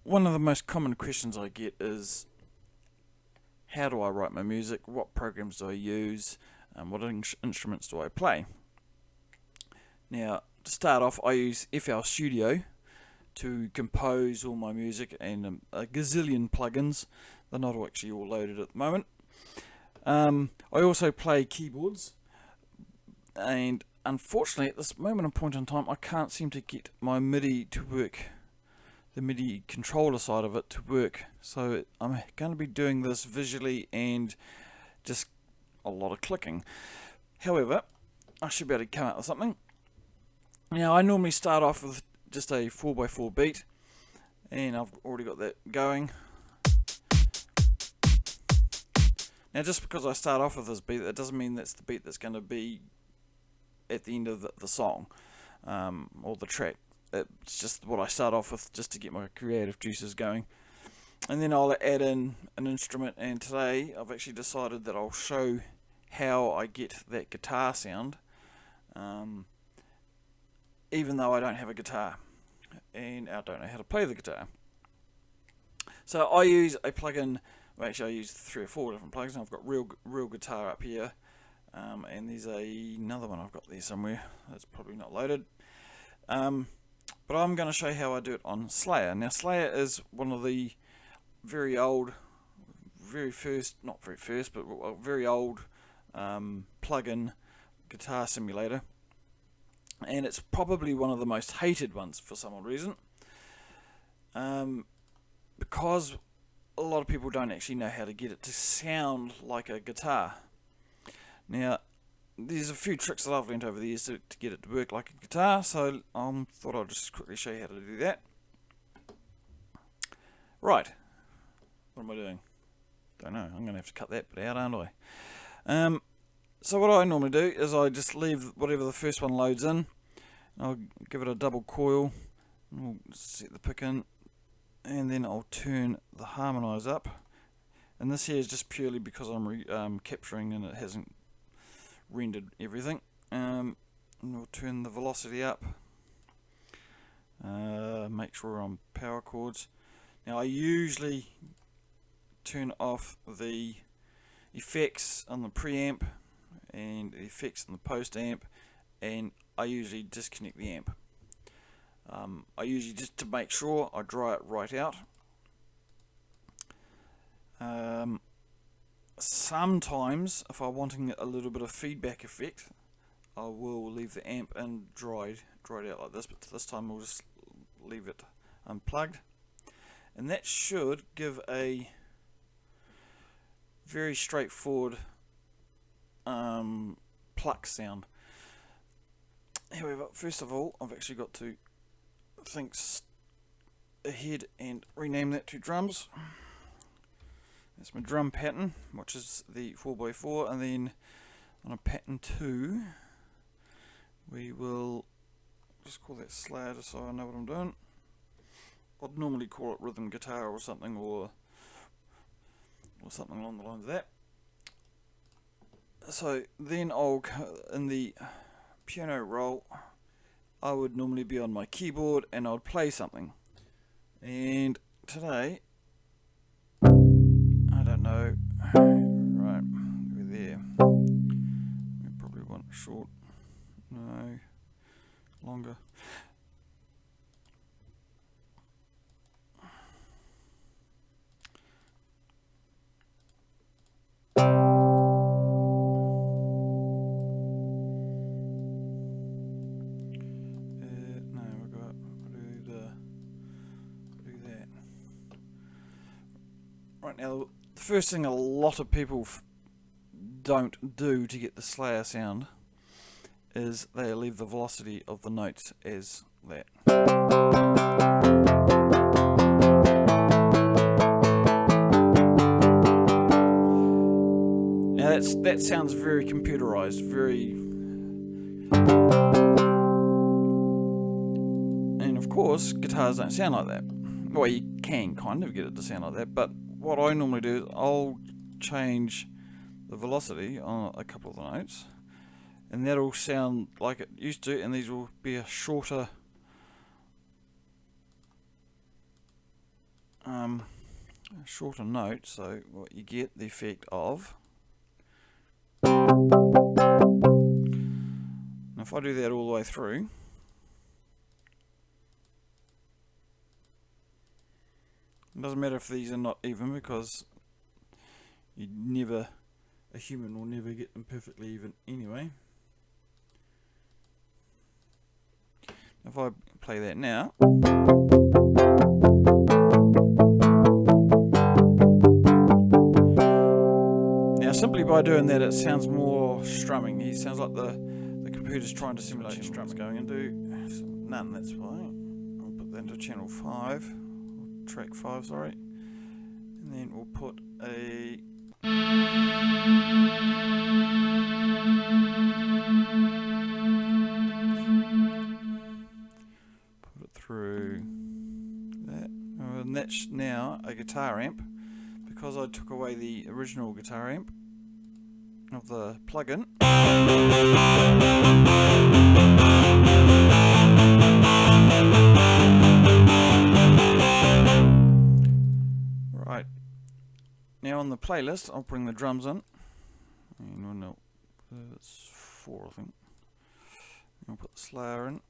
one of the most common questions I get is, how do I write my music? What programs do I use? What instruments do I play? Now, to start off, I use FL Studio to compose all my music, and a gazillion plugins. They're not actually all loaded at the moment. I also play keyboards, and unfortunately at this moment in point in time I can't seem to get my MIDI to work, the MIDI controller side of it to work, so I'm going to be doing this visually and just a lot of clicking. However, I should be able to come up with something. Now, I normally start off with just a 4x4 beat, and I've already got that going. Now, just because I start off with this beat, that doesn't mean that's the beat that's going to be at the end of the song or the track. It's just what I start off with, just to get my creative juices going. And then I'll add in an instrument, and today I've actually decided that I'll show how I get that guitar sound, even though I don't have a guitar and I don't know how to play the guitar. So I use a plugin. Well, actually, I use 3 or 4 different plugins. I've got real guitar up here, and there's another one I've got there somewhere that's probably not loaded. But I'm going to show you how I do it on Slayer. Now, Slayer is one of the very old, very old plugin guitar simulator, and it's probably one of the most hated ones for some odd reason, because a lot of people don't actually know how to get it to sound like a guitar. Now, there's a few tricks that I've learned over the years to get it to work like a guitar, so I thought I'd just quickly show you how to do that. Right, what am I doing? Don't know, I'm going to have to cut that bit out, aren't I? So what I normally do is I just leave whatever the first one loads in, and I'll give it a double coil, and I'll set the pick in, and then I'll turn the harmonize up. And this here is just purely because I'm capturing and it hasn't rendered everything. And we'll turn the velocity up, make sure we're on power chords. Now, I usually turn off the effects on the preamp and the effects on the post amp, and I usually disconnect the amp. I usually, just to make sure, I dry it right out. Sometimes, if I'm wanting a little bit of feedback effect, I will leave the amp and dried out like this, but this time we'll just leave it unplugged, and that should give a very straightforward pluck sound. However, first of all, I've actually got to think ahead and rename that to drums. That's my drum pattern, which is the 4x4, and then on a pattern 2 we will just call that Slayer, just so I know what I'm doing. I'd normally call it rhythm guitar or something, or something along the lines of that. So then I'll, in the piano roll, I would normally be on my keyboard and I'd play something. And today, I don't know, right, we're there. We probably want it short, no, longer. Right, now, the first thing a lot of people don't do to get the Slayer sound is they leave the velocity of the notes as that. Now that sounds very computerized, very, and of course guitars don't sound like that. Well, you can kind of get it to sound like that, but what I normally do is I'll change the velocity on a couple of the notes, and that'll sound like it used to, and these will be a shorter a shorter note, so what you get the effect of. Now if I do that all the way through, it doesn't matter if these are not even, because a human will never get them perfectly even anyway. If I play that now, simply by doing that, it sounds more strumming. It sounds like the computer's trying to simulate strumming. Going and do none, that's fine. I'll put that into channel 5, or track 5, sorry. And then we'll put a put it through that. And that's now a guitar amp, because I took away the original guitar amp of the plugin. Right, now on the playlist I'll bring the drums in, and no, it's 4 I think. I'll put the Slayer in.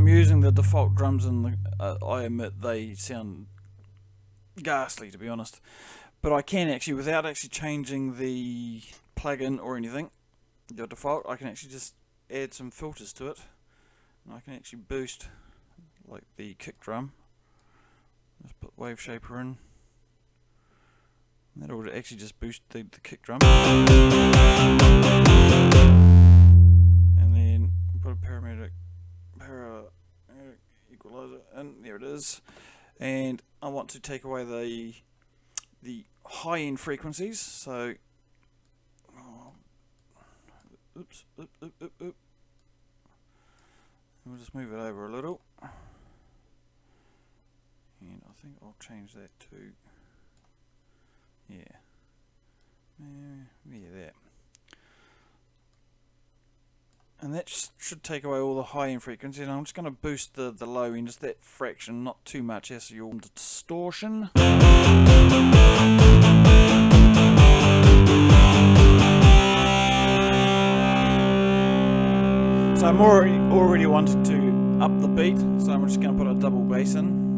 Using the default drums, and I admit they sound ghastly, to be honest, but I can actually, without actually changing the plugin or anything, the default, I can actually just add some filters to it, and I can actually boost like the kick drum. Just put Wave Shaper in, and that will actually just boost the kick drum, and then put a parametric equalizer, and there it is. And I want to take away the high end frequencies, so oops. We'll just move it over a little, and I think I'll change that to yeah, that. And that should take away all the high end frequencies. And I'm just going to boost the low end, just that fraction, not too much, as your distortion. So I'm already wanting to up the beat, so I'm just going to put a double bass in.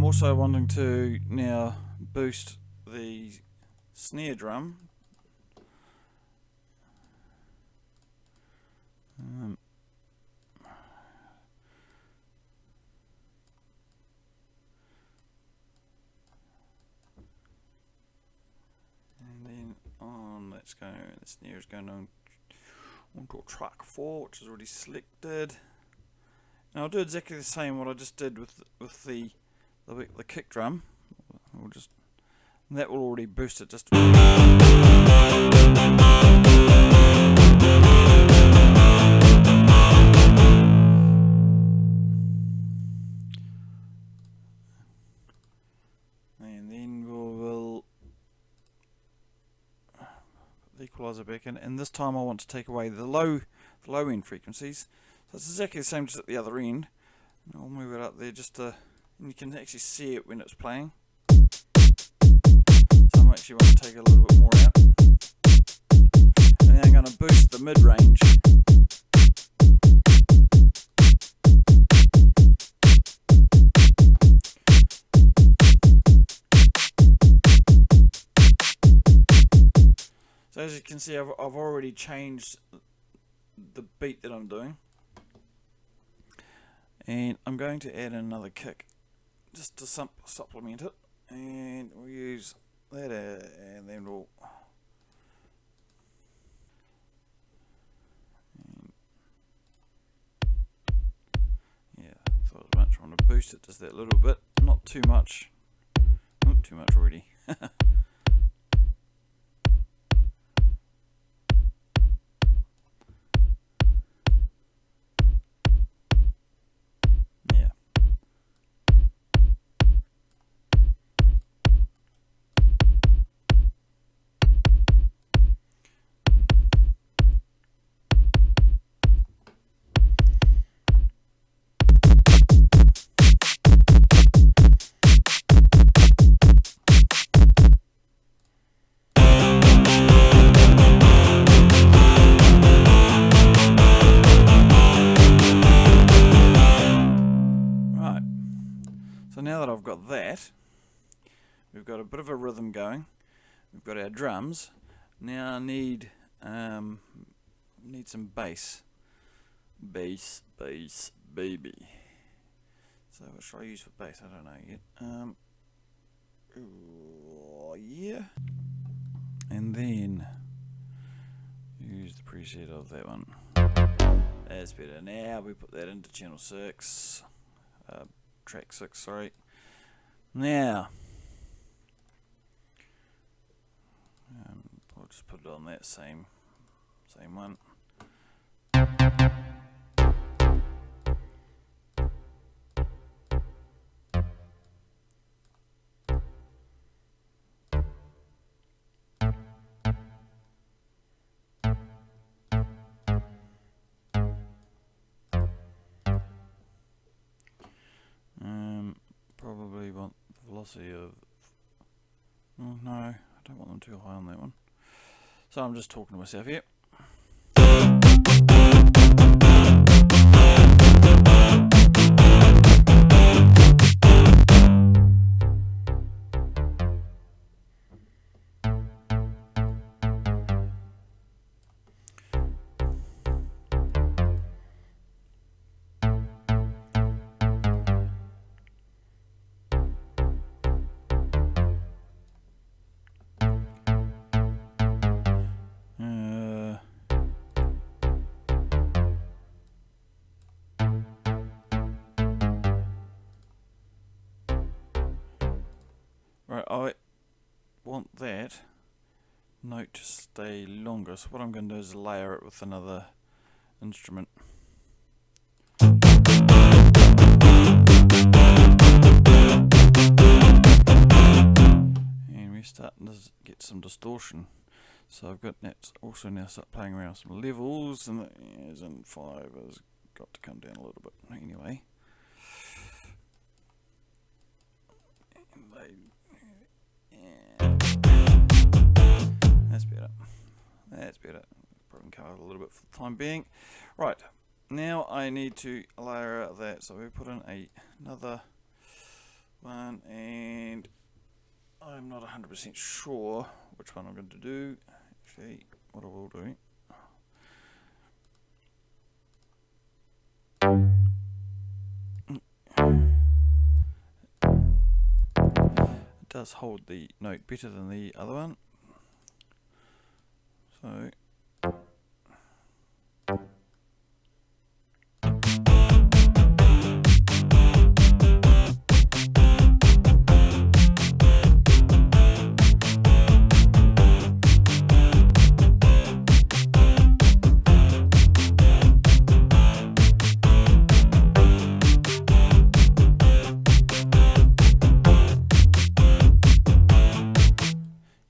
Also wanting to now boost the snare drum. And then on, let's go, the snare is going on onto track 4, which is already selected. And I'll do exactly the same what I just did with the kick drum. We'll just, and that will already boost it just. And then we'll put the equalizer back in, and this time I want to take away the low end frequencies. So it's exactly the same as at the other end. And I'll move it up there just to, and you can actually see it when it's playing. So I actually want to take a little bit more out. And then I'm going to boost the mid-range. So as you can see, I've already changed the beat that I'm doing. And I'm going to add another kick just to supplement it, and we'll use that, and then we'll thought as much. I want to boost it just that little bit, not too much, not too much already. So now that I've got that, we've got a bit of a rhythm going. We've got our drums. Now I need some bass. Bass, baby. So what should I use for bass? I don't know yet. Yeah. And then use the preset of that one. That's better. Now we put that into channel 6. Track 6, sorry. Now I'll just put it on that same one. Probably want the velocity of... Oh, no, I don't want them too high on that one. So I'm just talking to myself here. Right, I want that note to stay longer, so what I'm going to do is layer it with another instrument. And we're starting to get some distortion. So I've got that also now start playing around with some levels, and as in 5 has got to come down a little bit anyway. That's better. That's better. Probably cover it a little bit for the time being. Right, now I need to layer out that. So we put in another one, and I'm not 100% sure which one I'm going to do. Actually, what I will do. It does hold the note better than the other one. So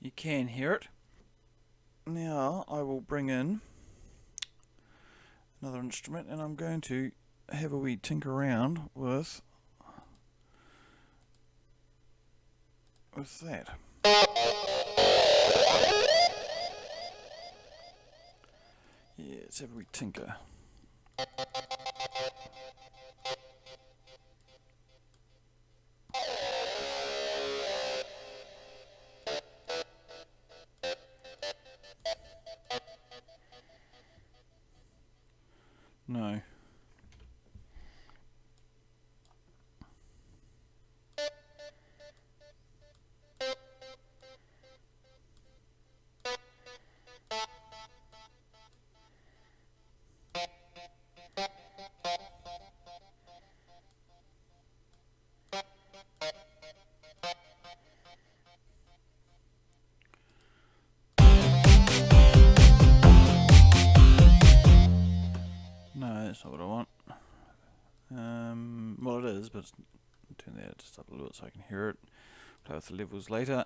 you can hear it. Now I will bring in another instrument, and I'm going to have a wee tinker around with that. Yeah, let's have a wee tinker. No. No, that's not what I want. Well, it is, but turn that just up a little bit so I can hear it. Play with the levels later.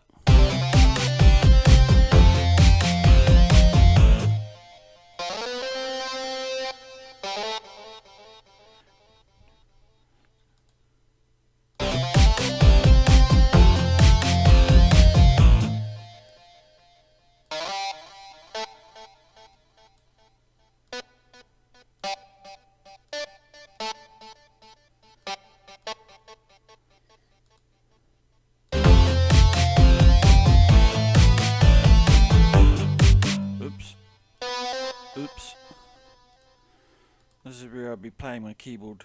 keyboard.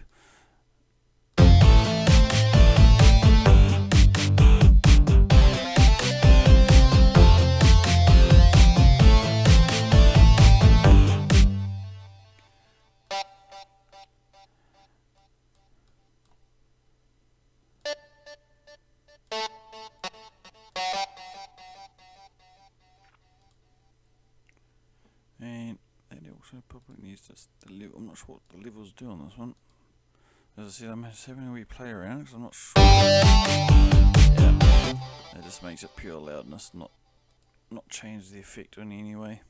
And that also probably needs the level. I'm not sure what the levels do on this one. As I said, I'm just having a wee play around because I'm not sure. Yeah, that just makes it pure loudness, not change the effect in any way.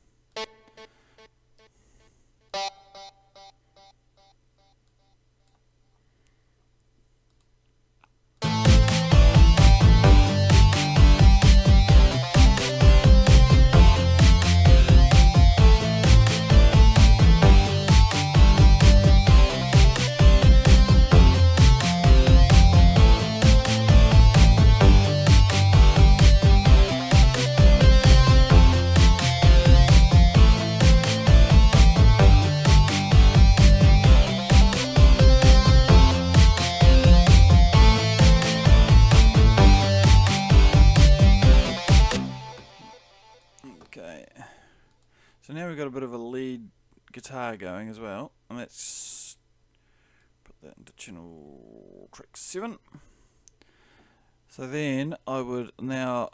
Okay, so now we've got a bit of a lead guitar going as well, and let's put that into channel track 7. So then I would now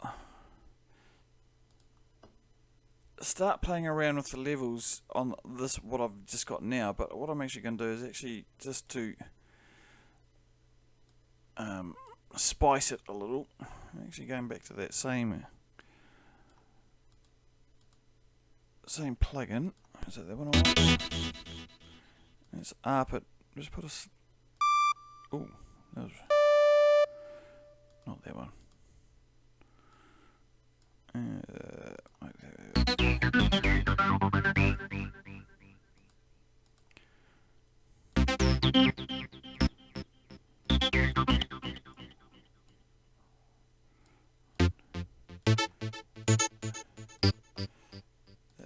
start playing around with the levels on this, what I've just got now, but what I'm actually going to do is actually just to spice it a little. I'm actually going back to that same plugin. Is that the one I want? Let's up it. Just put a. Oh, that was not that one.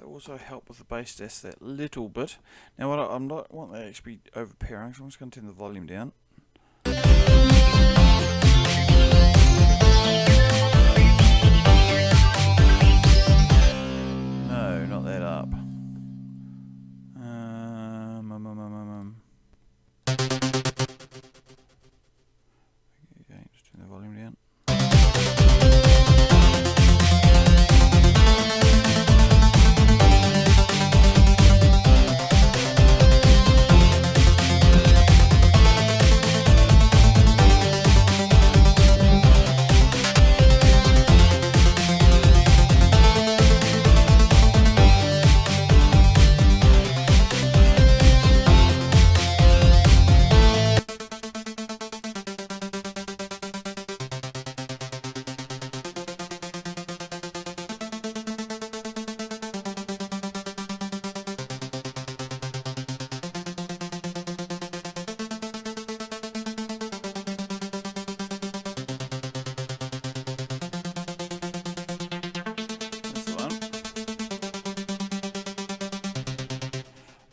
Also help with the bass just that little bit. Now what I'm not want that to actually be overpowering, so I'm just going to turn the volume down. No, not that up. Okay, just turn the volume down.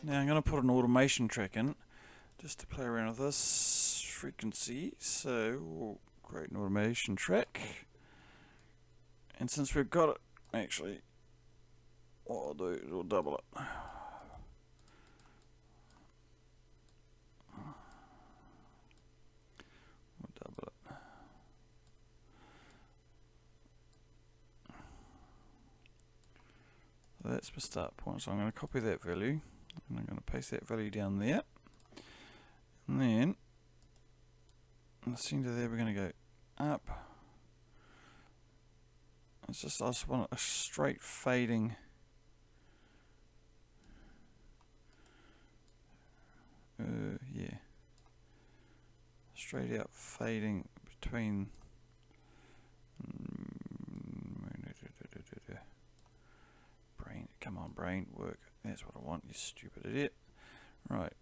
Now I'm going to put an automation track in just to play around with this frequency. So we'll create an automation track, and since we've got it, actually what I'll do is we'll double it. So that's my start point, so I'm going to copy that value and I'm going to paste that value down there, and then in the center there we're going to go up. It's just, I just want a straight fading yeah, straight out fading between brain, come on brain, work. That's what I want, you stupid idiot. Right,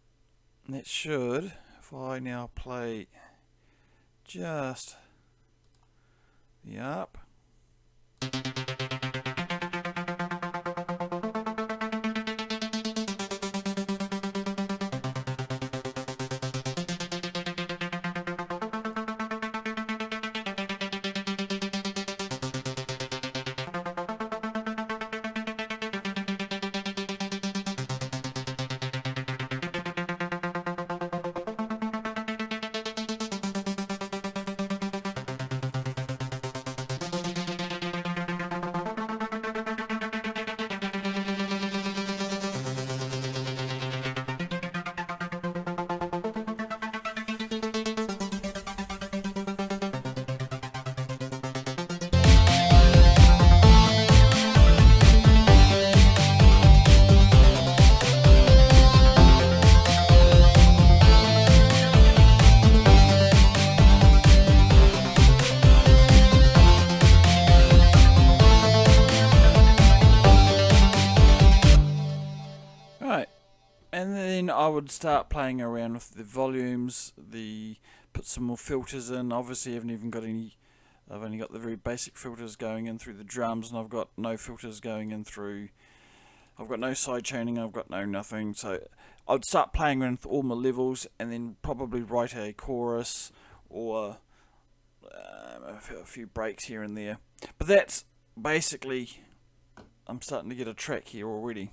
and that should, if I now play just the up, I would start playing around with the volumes, put some more filters in. Obviously, I haven't even got any. I've only got the very basic filters going in through the drums, and I've got no filters going in through. I've got no side chaining. I've got no nothing. So I'd start playing around with all my levels, and then probably write a chorus or a few breaks here and there. But that's basically. I'm starting to get a track here already.